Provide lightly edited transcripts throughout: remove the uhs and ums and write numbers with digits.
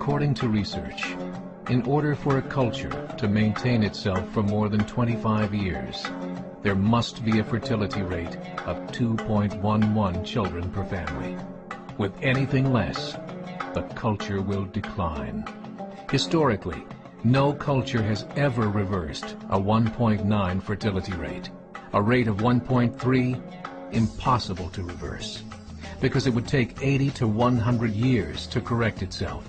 According to research, in order for a culture to maintain itself for more than 25 years, there must be a fertility rate of 2.11 children per family. With anything less, the culture will decline. Historically, no culture has ever reversed a 1.9 fertility rate. A rate of 1.3, impossible to reverse, because it would take 80 to 100 years to correct itself,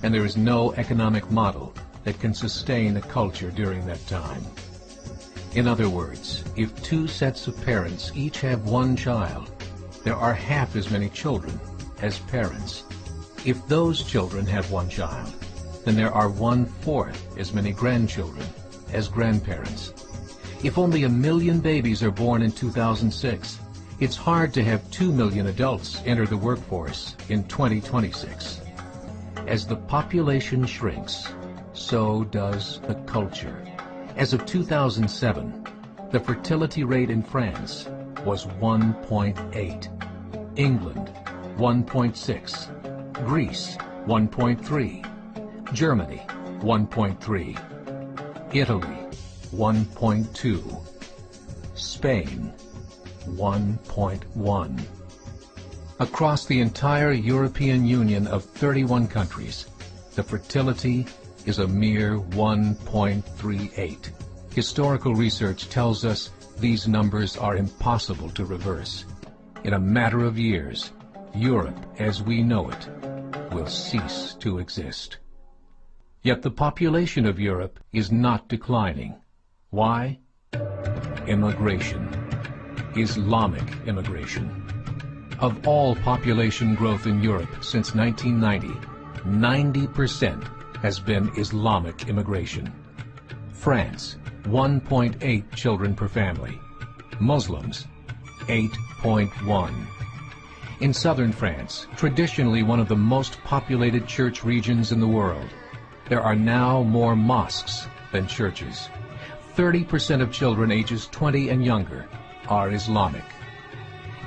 and there is no economic model that can sustain a culture during that time. In other words, if two sets of parents each have one child, there are half as many children as parents. If those children have one child, then there are 1/4 as many grandchildren as grandparents. If only 1 million babies are born in 2006, it's hard to have 2 million adults enter the workforce in 2026. As the population shrinks, so does the culture. As of 2007, the fertility rate in France was 1.8, England 1.6, Greece 1.3, Germany 1.3, Italy 1.2, Spain 1.1. Across the entire European Union of 31 countries, the fertility is a mere 1.38. Historical research tells us these numbers are impossible to reverse. In a matter of years, Europe as we know it will cease to exist. Yet the population of Europe is not declining. Why? Immigration. Islamic immigration. Of all population growth in Europe since 1990, 90% has been Islamic immigration. France, 1.8 children per family. Muslims, 8.1. In southern France, traditionally one of the most populated church regions in the world, there are now more mosques than churches. 30% of children ages 20 and younger are Islamic.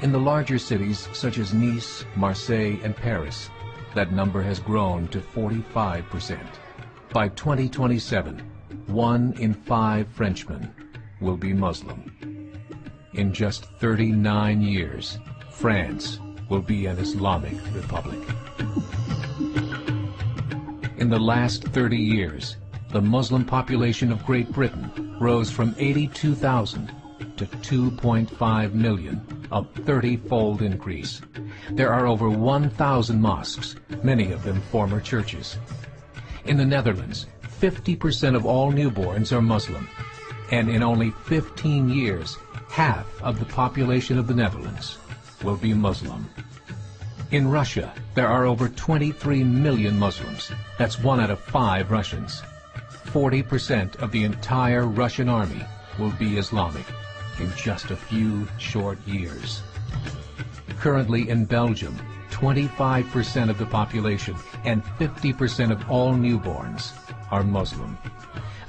In the larger cities such as Nice, Marseille, and Paris, that number has grown to 45%. By 2027, 1 in 5 Frenchmen will be Muslim. In just 39 years, France will be an Islamic republic. In the last 30 years, the Muslim population of Great Britain rose from 82,000 to 2.5 million, a 30-fold increase. There are over 1,000 mosques, many of them former churches. In the Netherlands, 50% of all newborns are Muslim, and in only 15 years, half of the population of the Netherlands will be Muslim. In Russia, there are over 23 million Muslims. That's 1 out of 5 Russians. 40% of the entire Russian army will be Islamic in just a few short years. Currently in Belgium, 25% of the population and 50% of all newborns are Muslim.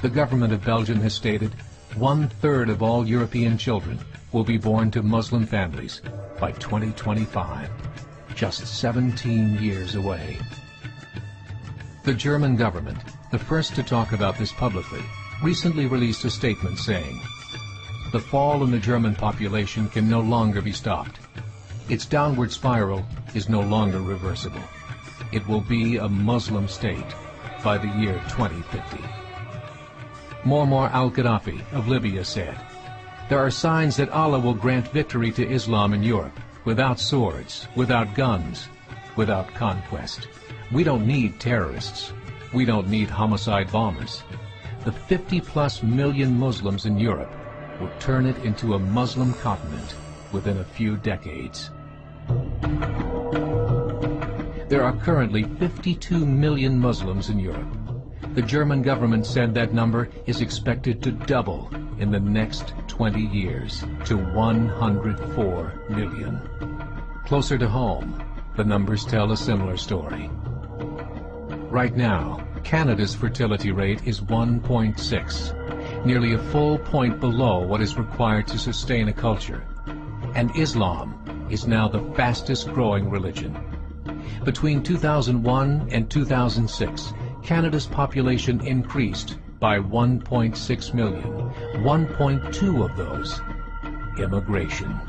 The government of Belgium has stated 1/3 of all European children will be born to Muslim families by 2025, just 17 years away. The German government, the first to talk about this publicly, recently released a statement saying, "The fall in the German population can no longer be stopped. Its downward spiral is no longer reversible. It will be a Muslim state by the year 2050. Muammar al-Gaddafi of Libya said, "There are signs that Allah will grant victory to Islam in Europe, without swords, without guns, without conquest. We don't need terrorists. We don't need homicide bombers. The 50+ million Muslims in Europe will turn it into a Muslim continent within a few decades." There are currently 52 million Muslims in Europe. The German government said that number is expected to double in the next 20 years to 104 million. Closer to home, the numbers tell a similar story. Right now, Canada's fertility rate is 1.6, nearly a full point below what is required to sustain a culture. And Islam is now the fastest growing religion. Between 2001 and 2006, Canada's population increased by 1.6 million, 1.2 of those immigration.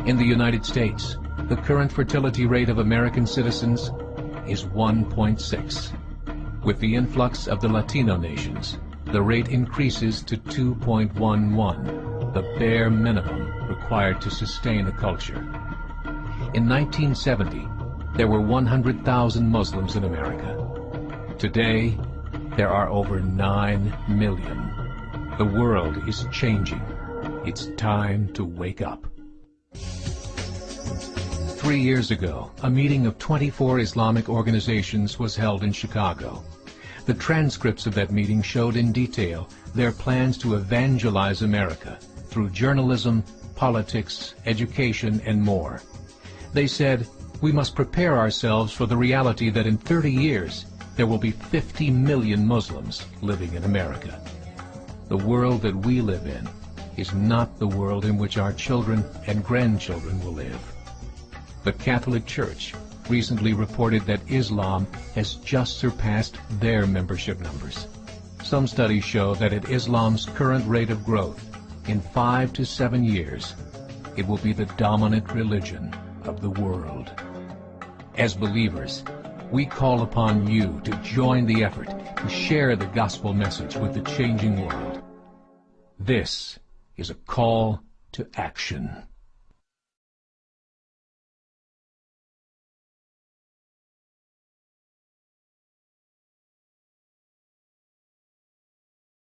In the United States, the current fertility rate of American citizens is 1.6. With the influx of the Latino nations, the rate increases to 2.11, the bare minimum required to sustain a culture. In 1970, there were 100,000 Muslims in America. Today, there are over 9 million. The world is changing. It's time to wake up. 3 years ago, a meeting of 24 Islamic organizations was held in Chicago. The transcripts of that meeting showed in detail their plans to evangelize America through journalism, politics, education, and more. They said, we must prepare ourselves for the reality that in 30 years, there will be 50 million Muslims living in America. The world that we live in is not the world in which our children and grandchildren will live. The Catholic Church recently reported that Islam has just surpassed their membership numbers. Some studies show that at Islam's current rate of growth, in 5 to 7 years, it will be the dominant religion of the world. As believers, we call upon you to join the effort to share the gospel message with the changing world. This is a call to action.